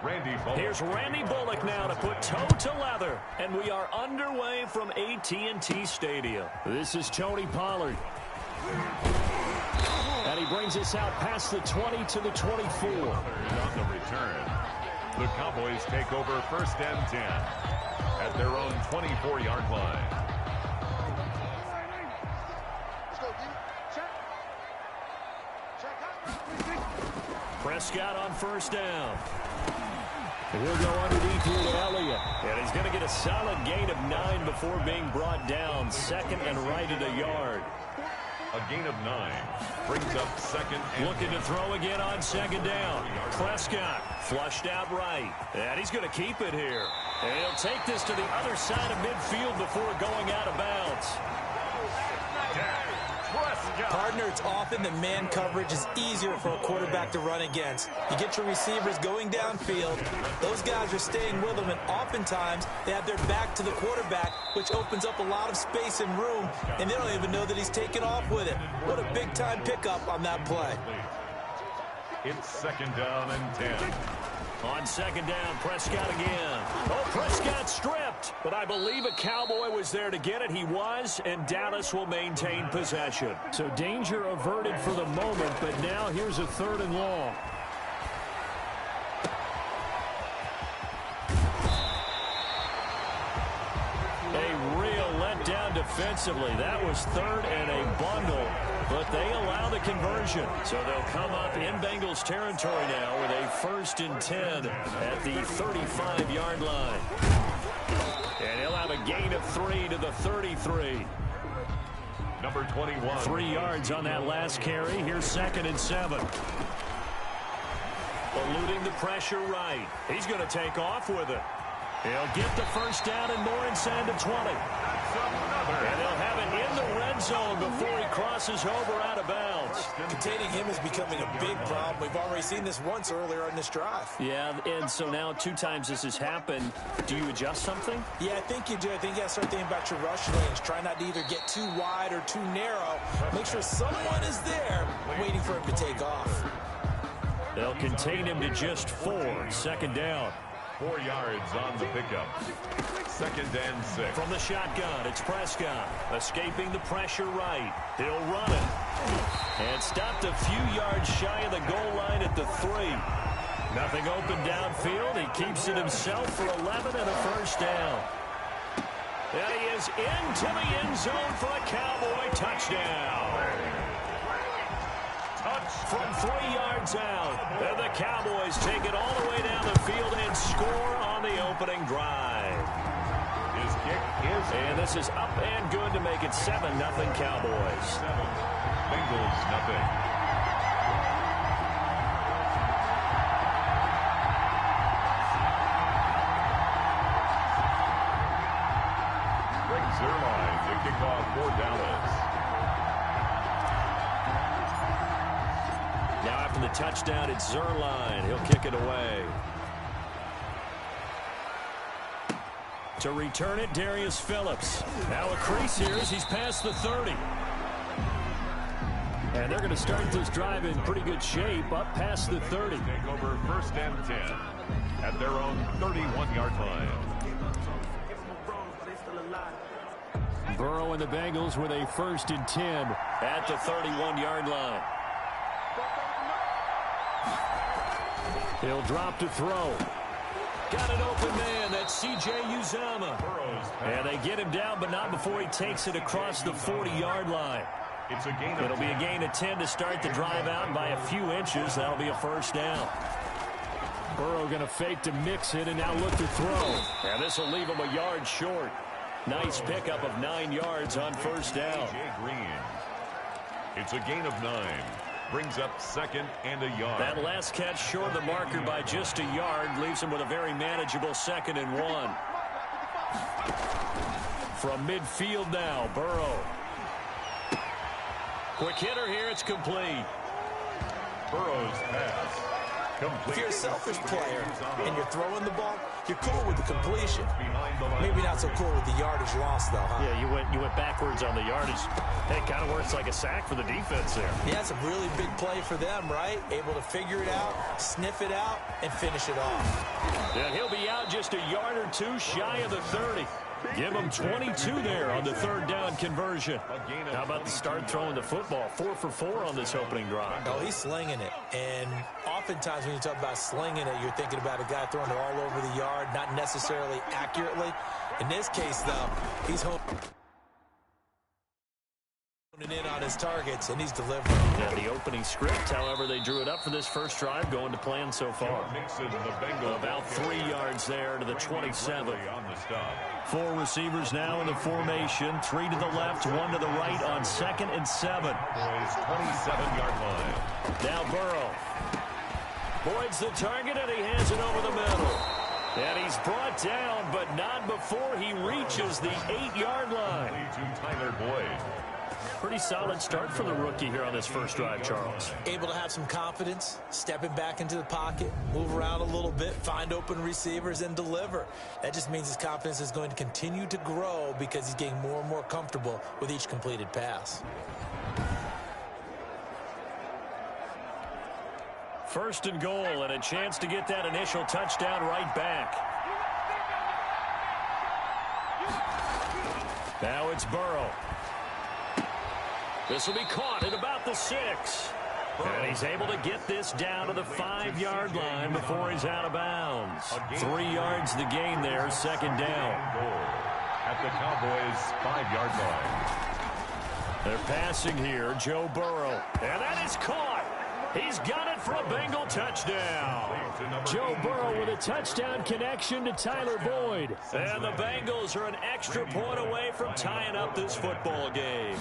Here's Randy Bullock now to put toe to leather. And we are underway from AT&T Stadium. This is Tony Pollard. And he brings us out past the 20 to the 24. On the return, the Cowboys take over 1st and 10 at their own 24-yard line. Prescott on 1st down. And he'll go underneath here to Elliott. And he's going to get a solid gain of 9 before being brought down. 2nd and right at a yard. A gain of 9 brings up 2nd and looking to throw again on 2nd down. Prescott flushed out right. And he's going to keep it here. And he'll take this to the other side of midfield before going out of bounds. Partner, it's often that man coverage is easier for a quarterback to run against. You get your receivers going downfield. Those guys are staying with them, and oftentimes they have their back to the quarterback, which opens up a lot of space and room, and they don't even know that he's taken off with it. What a big-time pickup on that play. It's 2nd down and 10. On 2nd down, Prescott again. Oh, Prescott stripped. But I believe a Cowboy was there to get it. He was, and Dallas will maintain possession. So danger averted for the moment, but now here's a 3rd and long. A real letdown defensively. That was 3rd and a bundle. But they allow the conversion. So they'll come up in Bengals territory now with a 1st and 10 at the 35-yard line. And he'll have a gain of 3 to the 33. Number 21. 3 yards on that last carry. Here's 2nd and 7. Eluding the pressure right. He's going to take off with it. He'll get the 1st down and more inside the 20. And they'll have it in the red zone before he crosses over out of bounds. Containing him is becoming a big problem. We've already seen this once earlier in this drive. Yeah, and so now 2 times this has happened. Do you adjust something? Yeah, I think you do. I think you got to start thinking about your rush lanes. Try not to either get too wide or too narrow. Make sure someone is there waiting for him to take off. They'll contain him to just 4. 2nd down. 4 yards on the pickup. 2nd and 6. From the shotgun, it's Prescott. Escaping the pressure right. He'll run it. And stopped a few yards shy of the goal line at the 3. Nothing open downfield. He keeps it himself for 11 and a 1st down. And he is into the end zone for a Cowboy touchdown. From 3 yards out. And the Cowboys take it all the way down the field and score on the opening drive. His kick is and this is up and good to make it 7-0 Cowboys. 7. Bengals nothing. Greg Zuerlein to kick off for Dallas. Now after the touchdown, it's Zuerlein. He'll kick it away. To return it, Darius Phillips. Now a crease here as he's past the 30. And they're going to start this drive in pretty good shape, up past the 30. Take over 1st and 10 at their own 31-yard line. Burrow and the Bengals with a 1st and 10 at the 31-yard line. He'll drop to throw. Got an open man. That's C.J. Uzomah. And they get him down, but not before he takes it across the 40-yard line. It'll be a gain of 10 to start the drive out, and by a few inches, that'll be a 1st down. Burrow going to fake to mix it and now look to throw. And this will leave him a yard short. Nice pickup of 9 yards on 1st down. It's a gain of 9. Brings up 2nd and a yard. That last catch short of the marker by just a yard leaves him with a very manageable 2nd and 1. From midfield now, Burrow. Quick hitter here, it's complete. Burrow's pass complete. If you're a selfish player and you're throwing the ball, you're cool with the completion. Maybe not so cool with the yardage loss, though, huh? Yeah, you went backwards on the yardage. Hey, it kind of works like a sack for the defense there. Yeah, it's a really big play for them, right? Able to figure it out, sniff it out, and finish it off. And he'll be out just a yard or two shy of the 30. Give him 22 there on the third down conversion. How about the start throwing the football? 4 for 4 on this opening drive. Oh, he's slinging it. And oftentimes when you talk about slinging it, you're thinking about a guy throwing it all over the yard, not necessarily accurately. In this case, though, he's honing in on his targets, and he's delivering. Yeah, the opening script, however, they drew it up for this first drive, going to plan so far. About 3 yards there to the 27. 4 receivers now in the formation. 3 to the left, 1 to the right on 2nd and 7. 27-yard line. Now Burrow. Boyd's the target, and he hands it over the middle. And he's brought down, but not before he reaches the 8-yard line. To Tyler Boyd. Pretty solid start for the rookie here on this first drive, Charles. Able to have some confidence, stepping back into the pocket, move around a little bit, find open receivers, and deliver. That just means his confidence is going to continue to grow because he's getting more and more comfortable with each completed pass. First and goal, and a chance to get that initial touchdown right back. Now it's Burrow. This will be caught at about the 6. And he's able to get this down to the 5-yard line before he's out of bounds. 3 yards the gain there, second down. At the Cowboys' 5-yard line. They're passing here, Joe Burrow. And that is caught. He's got it for a Bengal touchdown. Joe Burrow with a touchdown connection to Tyler Boyd. And the Bengals are an extra point away from tying up this football game.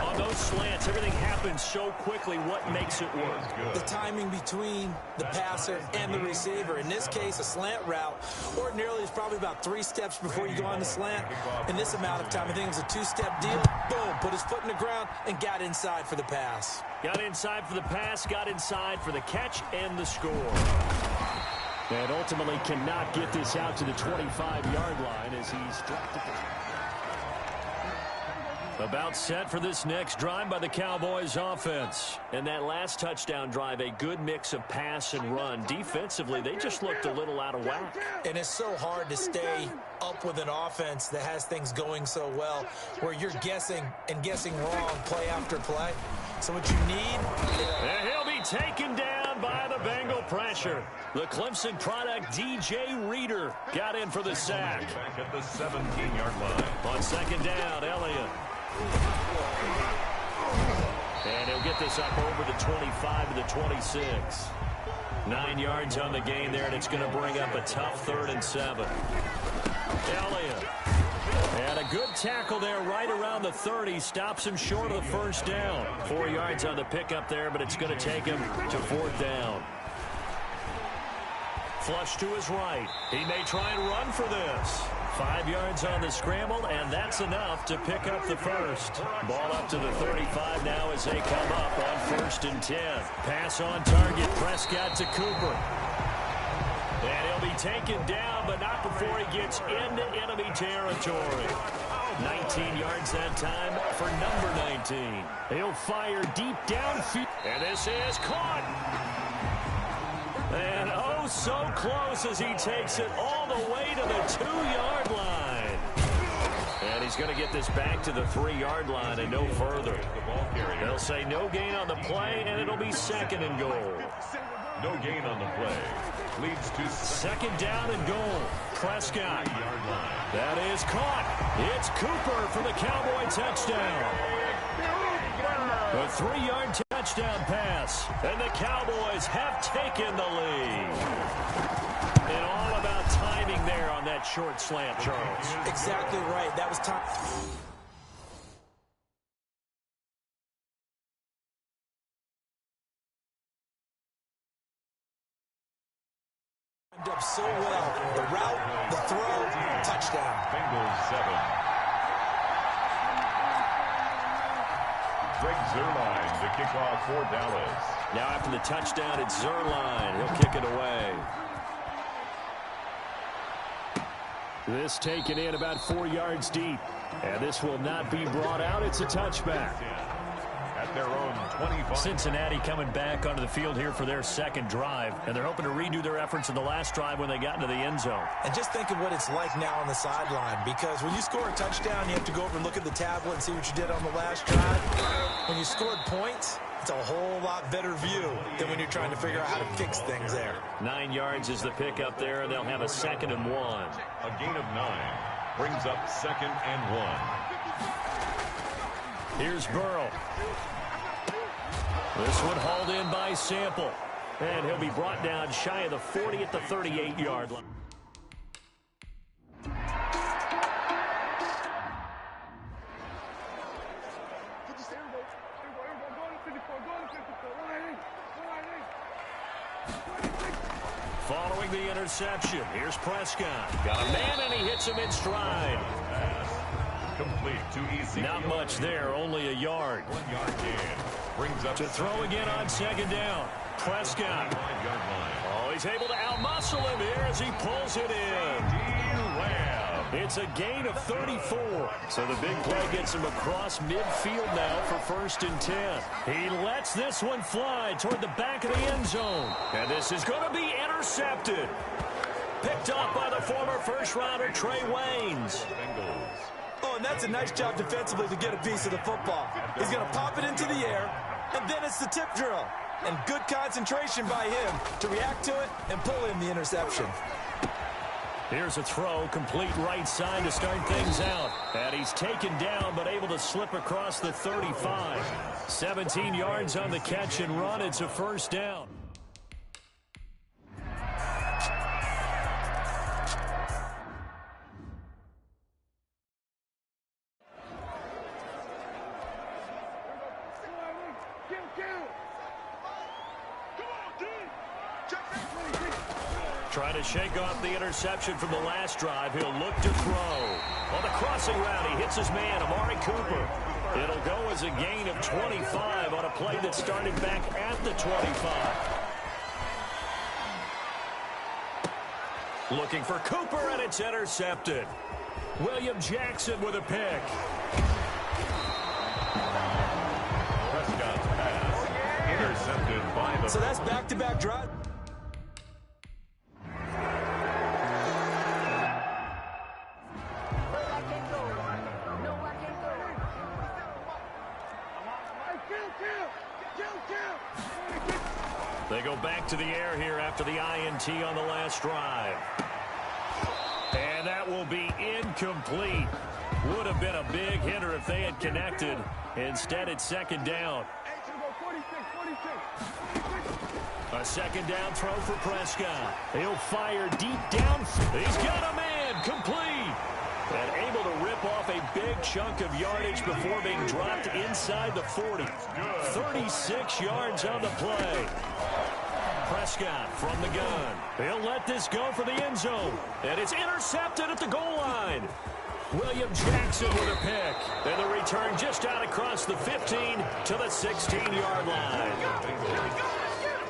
On those slants, everything happens so quickly. What makes it work? The timing between the passer and the receiver. In this case, a slant route ordinarily is probably about 3 steps before you go on the slant. In this amount of time, I think it was a 2-step deal. Boom, put his foot in the ground and got inside for the pass. Got inside for the pass, got inside for the catch and the score. And ultimately cannot get this out to the 25-yard line as he's dropped it. About set for this next drive by the Cowboys offense. And that last touchdown drive, a good mix of pass and run. Defensively, they just looked a little out of whack. And it's so hard to stay up with an offense that has things going so well, where you're guessing and guessing wrong play after play. So what you need... And he'll be taken down by the Bengal pressure. The Clemson product, DJ Reader, got in for the sack. Back at the 17-yard line. On second down, Elliott. And he'll get this up over the 25 to the 26. 9 yards on the gain there, and it's going to bring up a tough 3rd and 7. Elliott. And a good tackle there right around the 30. Stops him short of the first down. 4 yards on the pickup there, but it's going to take him to 4th down. Flush to his right. He may try and run for this. 5 yards on the scramble, and that's enough to pick up the first. Ball up to the 35 now as they come up on 1st and 10. Pass on target, Prescott to Cooper. And he'll be taken down, but not before he gets into enemy territory. 19 yards that time for number 19. He'll fire deep downfield, and this is caught. And oh, so close as he takes it all the way to the 2-yard line. And he's going to get this back to the 3-yard line and no further. They'll say no gain on the play, and it'll be 2nd and goal. No gain on the play. Leads to 2nd down and goal. Prescott. That is caught. It's Cooper for the Cowboy touchdown. A 3-yard touchdown pass, and the Cowboys have taken the lead. And all about timing there on that short slant, Charles. Exactly right. That was time. Up so well. The route, the throw, touchdown. Bengals 7. Greg Zuerlein to kick off for Dallas. Now after the touchdown, it's Zuerlein. He'll kick it away. This taken in about 4 yards deep. And this will not be brought out. It's a touchback. At their own 25. Cincinnati coming back onto the field here for their second drive. And they're hoping to redo their efforts in the last drive when they got into the end zone. And just think of what it's like now on the sideline. Because when you score a touchdown, you have to go over and look at the tablet and see what you did on the last drive. When you scored points, it's a whole lot better view than when you're trying to figure out how to fix things there. 9 yards is the pick up there, and they'll have a 2nd and 1. A gain of 9 brings up 2nd and 1. Here's Burrow. This one hauled in by Sample. And he'll be brought down shy of the 40 at the 38-yard line. Following the interception, here's Prescott. Got a man, and he hits him in stride. Complete to Ezekiel. Not much there, only a yard. 1 yard gain. Brings up To throw again on 2nd down. Prescott. 5-yard line. Oh, he's able to outmuscle him here as he pulls it in. It's a gain of 34. So the big play gets him across midfield now for 1st and 10. He lets this one fly toward the back of the end zone. And this is going to be intercepted. Picked up by the former first-rounder Trey Waynes. Oh, and that's a nice job defensively to get a piece of the football. He's going to pop it into the air, and then it's the tip drill. And good concentration by him to react to it and pull in the interception. Here's a throw, complete right side to start things out. And he's taken down, but able to slip across the 35. 17 yards on the catch and run. It's a 1st down. Trying to shake off the interception from the last drive. He'll look to throw. On the crossing route, he hits his man, Amari Cooper. It'll go as a gain of 25 on a play that started back at the 25. Looking for Cooper, and it's intercepted. William Jackson with a pick. Prescott's pass intercepted by the... So that's back-to-back drive. They go back to the air here after the INT on the last drive. And that will be incomplete. Would have been a big hitter if they had connected. Instead, it's 2nd down. A 2nd down throw for Prescott. He'll fire deep down. He's got a man, complete. And able to rip off a big chunk of yardage before being dropped inside the 40. 36 yards on the play. Prescott from the gun. He'll let this go for the end zone. And it's intercepted at the goal line. William Jackson with a pick. And the return just out across the 15 to the 16-yard line.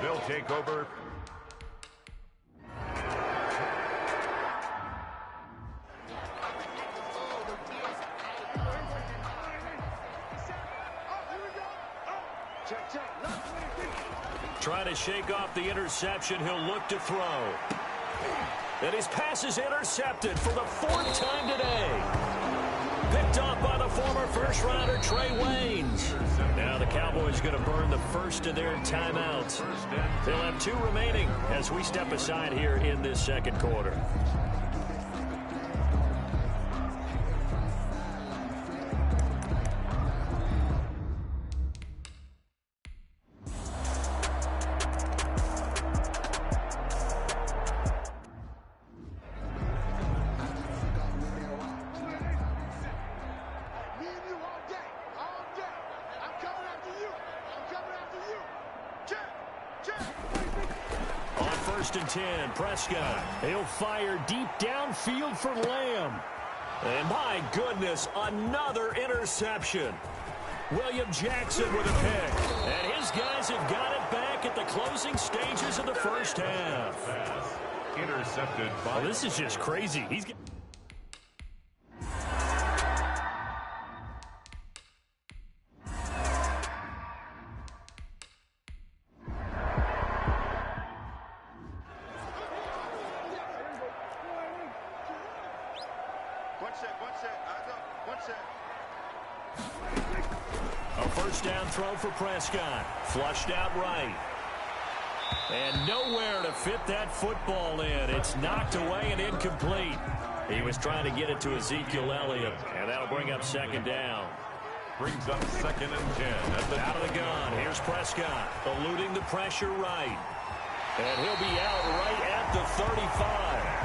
They'll take over. Trying to shake off the interception. He'll look to throw. And his pass is intercepted for the 4th time today. Picked off by the former first-rounder Trey Waynes. Now the Cowboys going to burn the first of their timeouts. They'll have 2 remaining as we step aside here in this 2nd quarter. On 1st and 10, Prescott. He'll fire deep downfield for Lamb. And my goodness, another interception. William Jackson with a pick. And his guys have got it back at the closing stages of the first half. Intercepted by... Well, this is just crazy. A first down throw for Prescott. Flushed out right. And nowhere to fit that football in. It's knocked away and incomplete. He was trying to get it to Ezekiel Elliott, and that'll bring up second down. Brings up 2nd and 10. Out of the gun, here's Prescott, eluding the pressure right. And he'll be out right at the 35.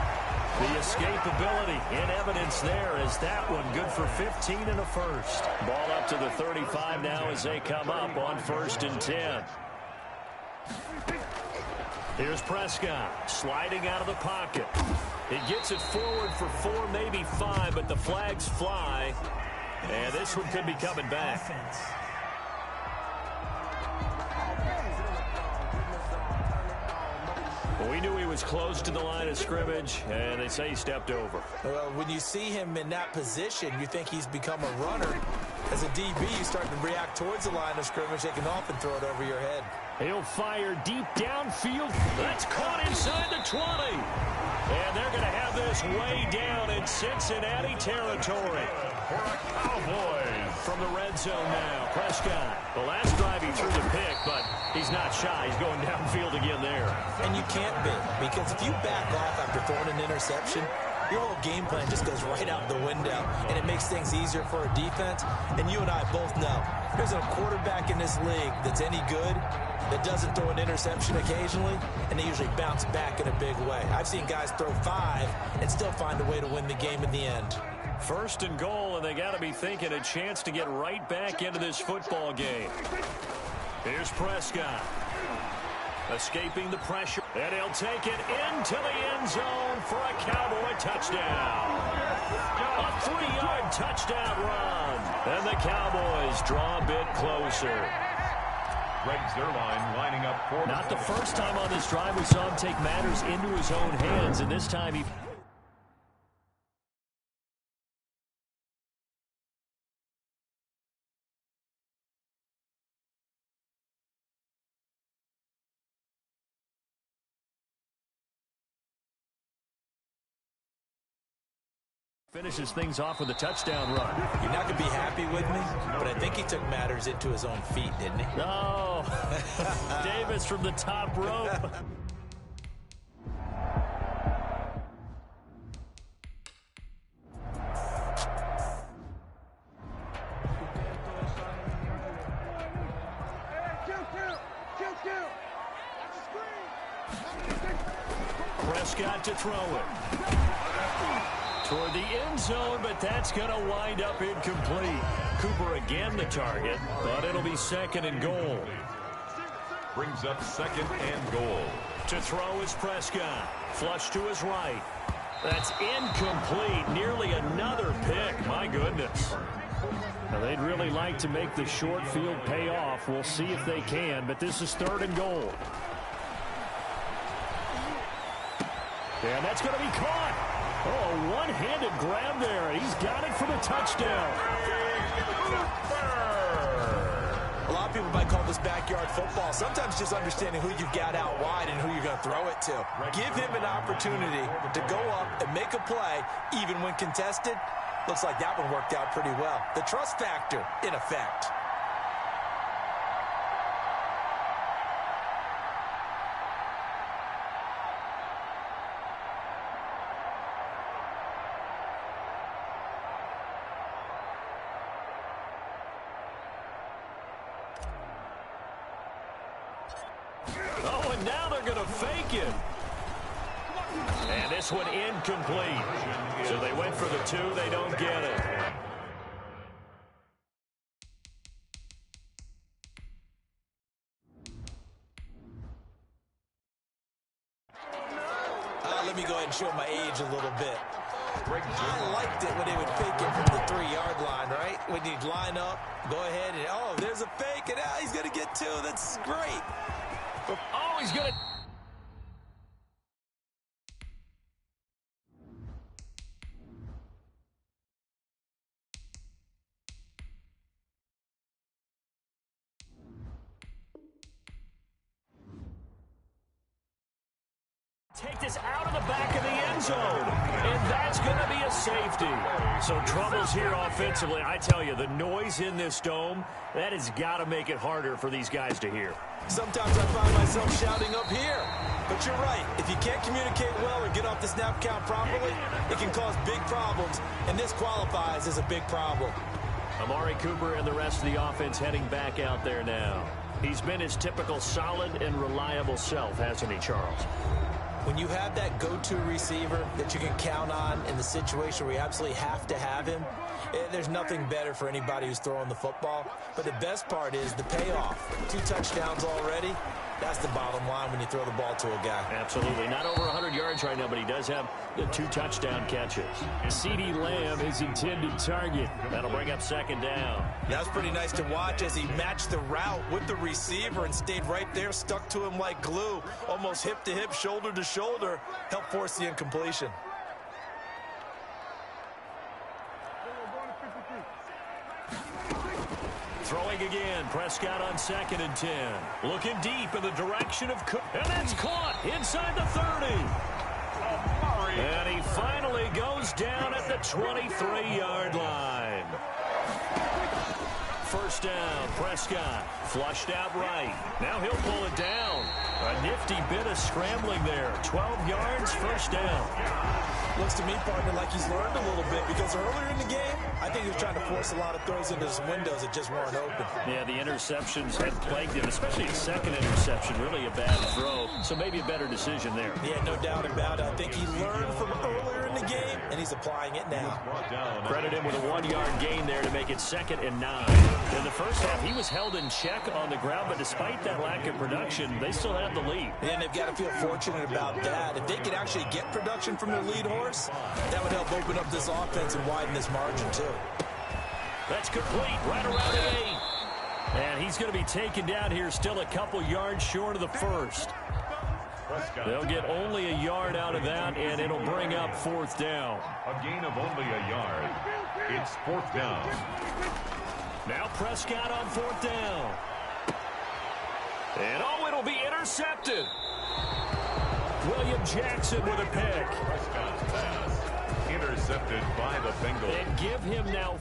The escapability in evidence there as that one good for 15 and a first. Ball up to the 35 now as they come up on 1st and 10. Here's Prescott sliding out of the pocket. He gets it forward for 4, maybe 5, but the flags fly. And this one could be coming back. We knew he was close to the line of scrimmage, and they say he stepped over. Well, when you see him in that position, you think he's become a runner. As a DB, you start to react towards the line of scrimmage. They can often throw it over your head. He'll fire deep downfield. That's caught inside the 20. And they're going to have this way down in Cincinnati territory. For the Cowboys. From the red zone now, Prescott. The last drive he threw the pick, but he's not shy. He's going downfield again there. And you can't be, because if you back off after throwing an interception, your whole game plan just goes right out the window, and it makes things easier for a defense. And you and I both know there's a quarterback in this league that's any good that doesn't throw an interception occasionally, and they usually bounce back in a big way. I've seen guys throw 5 and still find a way to win the game in the end. 1st and goal, and they got to be thinking a chance to get right back into this football game. Here's Prescott. Escaping the pressure, and he'll take it into the end zone for a Cowboy touchdown. A 3-yard touchdown run. And the Cowboys draw a bit closer. Greg Zuerlein lining up for... Not the first time on this drive we saw him take matters into his own hands, and this time he... finishes things off with a touchdown run. You're not going to be happy with me, but I think he took matters into his own feet, didn't he? No. Davis from the top rope. Prescott to throw it. Toward the end zone, but that's going to wind up incomplete. Cooper again the target, but it'll be 2nd and goal. Brings up 2nd and goal. To throw is Prescott. Flush to his right. That's incomplete. Nearly another pick. My goodness. Now, they'd really like to make the short field pay off. We'll see if they can, but this is 3rd and goal. And that's going to be caught. Oh, one-handed grab there. He's got it for the touchdown. A lot of people might call this backyard football. Sometimes just understanding who you've got out wide and who you're going to throw it to. Give him an opportunity to go up and make a play, even when contested. Looks like that one worked out pretty well. The trust factor in effect. Oh, and now they're going to fake it. And this one incomplete. So they went for the 2. They don't get it. Let me go ahead and show my age a little bit. I liked it when they would fake it from the 3-yard line, right? When you'd line up, go ahead and, oh, there's a fake, and now he's going to get 2. That's great. Oh, he's going to... take this out of the back of the end zone. And that's going to be a safety. So troubles here offensively. I tell you, the noise in this dome, that has got to make it harder for these guys to hear. Sometimes I find myself shouting up here. But you're right. If you can't communicate well or get off the snap count properly, it can cause big problems, and this qualifies as a big problem. Amari Cooper and the rest of the offense heading back out there now. He's been his typical solid and reliable self, hasn't he, Charles? When you have that go-to receiver that you can count on in the situation where you absolutely have to have him, there's nothing better for anybody who's throwing the football. But the best part is the payoff. 2 touchdowns already. That's the bottom line when you throw the ball to a guy. Absolutely. Not over 100 yards right now, but he does have the 2 touchdown catches. CeeDee Lamb, his intended target. That'll bring up second down. That was pretty nice to watch as he matched the route with the receiver and stayed right there, stuck to him like glue, almost hip to hip, shoulder to shoulder, helped force the incompletion. Throwing again, Prescott on 2nd and 10. Looking deep in the direction of Cook. And that's caught inside the 30. And he finally goes down at the 23-yard line. First down, Prescott flushed out right. Now he'll pull it down. A nifty bit of scrambling there. 12 yards, first down. Looks to me, partner, like he's learned a little bit because earlier in the game, I think he was trying to force a lot of throws into some windows that just weren't open. Yeah, the interceptions had plagued him, especially his second interception. Really a bad throw, so maybe a better decision there. Yeah, no doubt about it. I think he learned from earlier in the game, and he's applying it now. Credit him with a 1-yard gain there to make it 2nd and 9. In the first half, he was held in check on the ground, but despite that lack of production, they still have the lead. Yeah, and they've got to feel fortunate about that. If they could actually get production from their lead horse, that would help open up this offense and widen this margin, too. That's complete, right around the 8. And he's going to be taken down here, still a couple yards short of the first. They'll get only a yard out of that, and it'll bring up 4th down. A gain of only a yard. It's 4th down. Now Prescott on 4th down. And oh, it'll be intercepted. William Jackson with a pick. Prescott's pass intercepted by the Bengals. And give him now.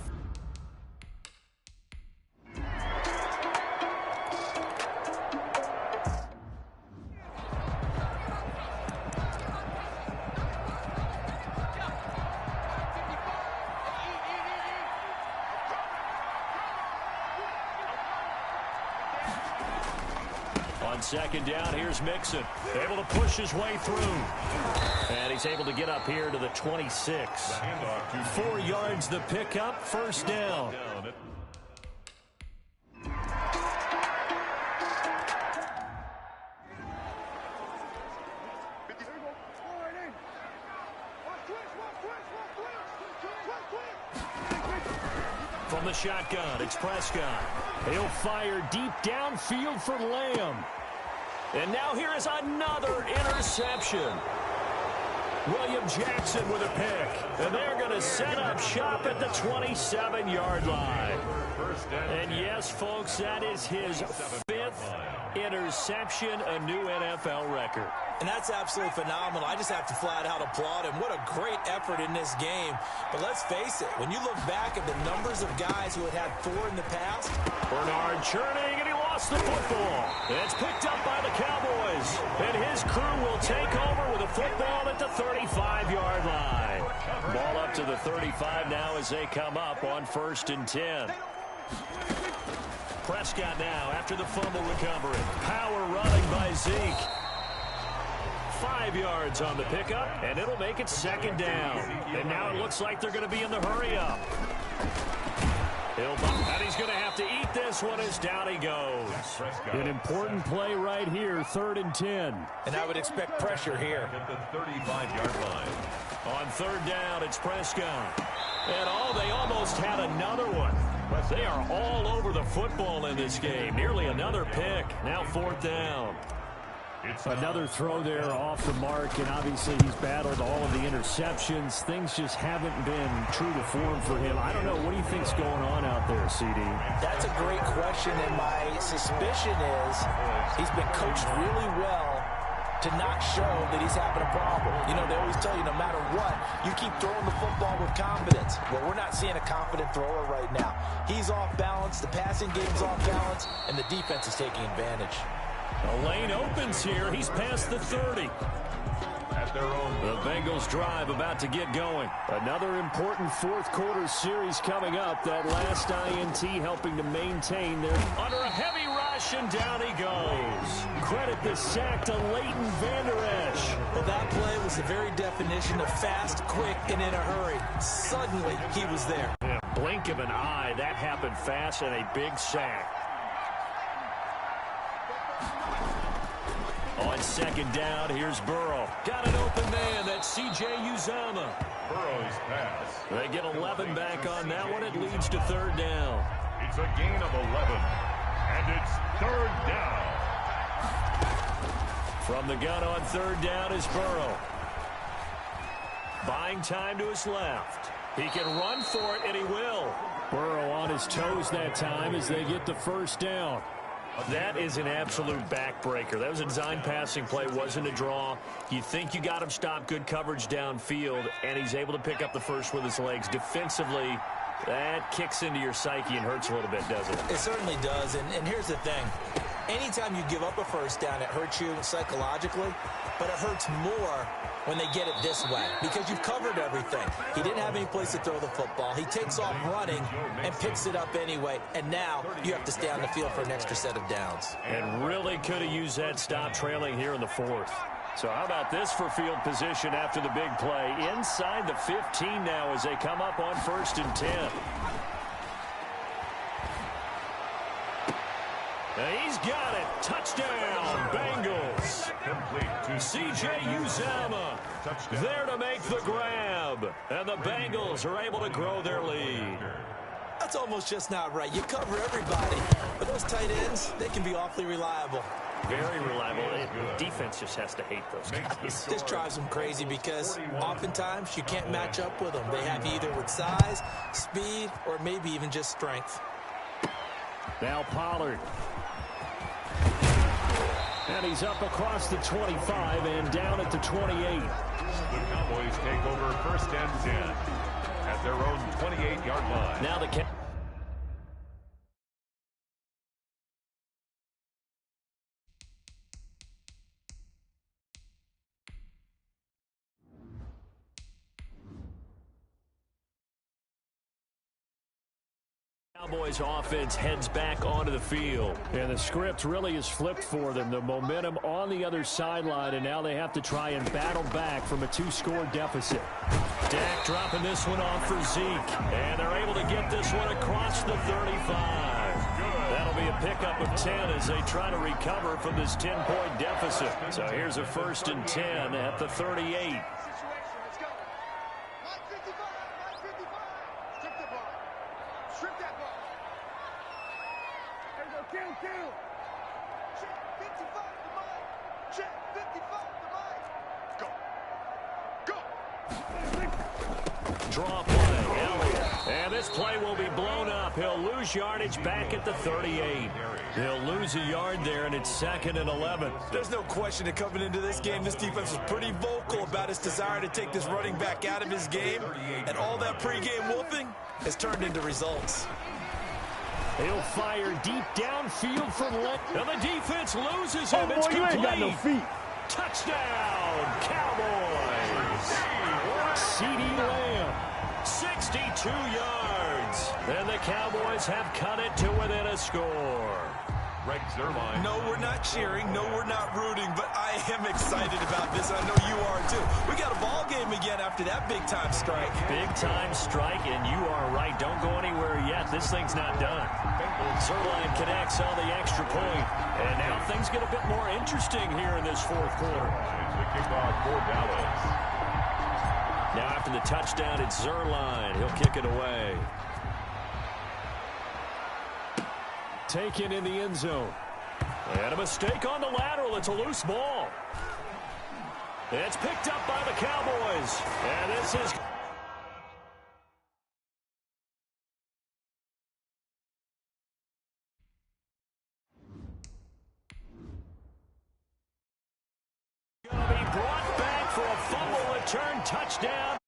On 2nd down, here's Mixon. Able to push his way through. And he's able to get up here to the 26. 4 yards the pickup, first down. From the shotgun, it's Prescott. He'll fire deep downfield for Lamb. And now here is another interception. William Jackson with a pick. And they're going to set up shop at the 27-yard line. And yes, folks, that is his 5th interception, a new NFL record. And that's absolutely phenomenal. I just have to flat out applaud him. What a great effort in this game. But let's face it, when you look back at the numbers of guys who had 4 in the past. Bernard churning, and he lost the football. It's picked up by the Cowboys. And his crew will take over with a football at the 35-yard line. Ball up to the 35 now as they come up on 1st and 10. Prescott now after the fumble recovery. Power running by Zeke. 5 yards on the pickup, and it'll make it 2nd down. And now it looks like they're going to be in the hurry-up. And he's going to have to eat this one as down he goes. An important play right here, 3rd and 10. And I would expect pressure here. At the 35-yard line. On 3rd down, it's Prescott. And they almost had another one. They are all over the football in this game. Nearly another pick. Now 4th down. Another throw there off the mark, and obviously he's battled all of the interceptions. Things just haven't been true to form for him. I don't know. What do you think's going on out there, CD? That's a great question, and my suspicion is he's been coached really well to not show that he's having a problem. You know, they always tell you no matter what, you keep throwing the football with confidence. Well, we're not seeing a confident thrower right now. He's off balance, the passing game's off balance, and the defense is taking advantage. The lane opens here. He's past the 30. At their own. The Bengals drive about to get going. Another important fourth quarter series coming up. That last INT helping to maintain their under a heavy rush, and down he goes. Credit the sack to Leighton Vander Esch. Well, that play was the very definition of fast, quick, and in a hurry. Suddenly, he was there. Yeah, blink of an eye. That happened fast, and a big sack. On second down, here's Burrow. Got an open man. That's C.J. Uzomah. Burrow's pass. They get 11 back on that one. It leads to third down. It's a gain of 11. And it's third down. From the gun on third down is Burrow. Buying time to his left. He can run for it, and he will. Burrow on his toes that time as they get the first down. That is an absolute backbreaker. That was a design passing play, wasn't a draw. You think you got him stopped, good coverage downfield, and he's able to pick up the first with his legs. Defensively, that kicks into your psyche and hurts a little bit, doesn't it? It certainly does, and here's the thing. Anytime you give up a first down, it hurts you psychologically, but it hurts more when they get it this way because you've covered everything. He didn't have any place to throw the football. He takes off running and picks it up anyway, and now you have to stay on the field for an extra set of downs. And really could have used that stop trailing here in the fourth. So how about this for field position after the big play? Inside the 15 now as they come up on 1st and 10. He's got it. Touchdown, Bengals. Complete to C.J. Uzomah there to make the grab. And the Bengals are able to grow their lead. That's almost just not right. You cover everybody. But those tight ends, they can be awfully reliable. Very reliable. The defense just has to hate those guys. This drives them crazy because oftentimes you can't match up with them. They have either with size, speed, or maybe even just strength. Now Pollard. And he's up across the 25 and down at the 28. The Cowboys take over 1st and 10 at their own 28-yard line. Now the Cowboys offense heads back onto the field. And the script really is flipped for them. The momentum on the other sideline, and now they have to try and battle back from a 2-score deficit. Dak dropping this one off for Zeke. And they're able to get this one across the 35. That'll be a pickup of 10 as they try to recover from this 10-point deficit. So here's a 1st and 10 at the 38. Draw play, Elliott. And this play will be blown up. He'll lose yardage back at the 38. He'll lose a yard there, and it's 2nd and 11. There's no question that coming into this game, this defense was pretty vocal about his desire to take this running back out of his game. And all that pregame wolfing has turned into results. He'll fire deep downfield from left. And the defense loses him. It's complete. You ain't got no feet. Touchdown, Cowboys. CeeDee Lamb, 62 yards. And the Cowboys have cut it to within a score. Greg Zuerlein. No, we're not cheering. No, we're not rooting. But I am excited about this. I know you are, too. We got a ball game again after that big-time strike. Big-time strike, and you are right. Don't go anywhere yet. This thing's not done. Zuerlein connects on the extra point. And now things get a bit more interesting here in this fourth quarter. It's the kickoff for Dallas. Now after the touchdown, it's Zuerlein. He'll kick it away. Taken in the end zone. And a mistake on the lateral. It's a loose ball. It's picked up by the Cowboys. And this is... touchdown.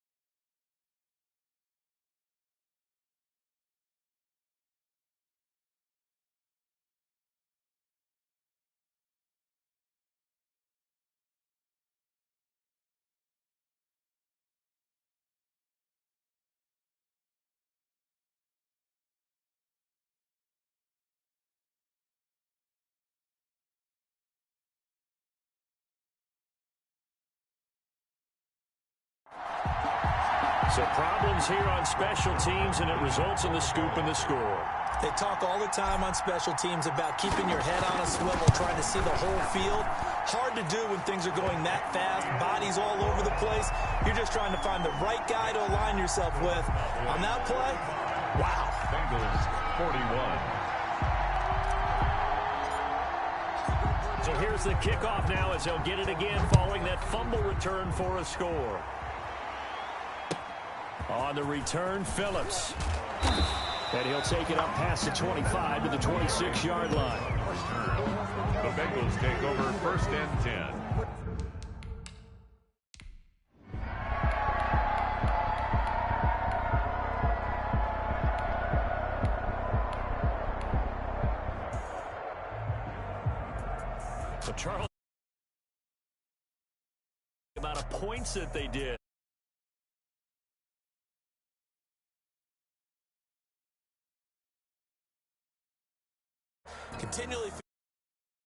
So problems here on special teams, and it results in the scoop and the score. They talk all the time on special teams about keeping your head on a swivel, trying to see the whole field. Hard to do when things are going that fast, bodies all over the place. You're just trying to find the right guy to align yourself with. On that play, wow. Bengals 41. So here's the kickoff now as they'll get it again following that fumble return for a score. On the return, Phillips. And he'll take it up past the 25 to the 26-yard line. The Bengals take over first and 10. So Charles, amount of points that they did. Continually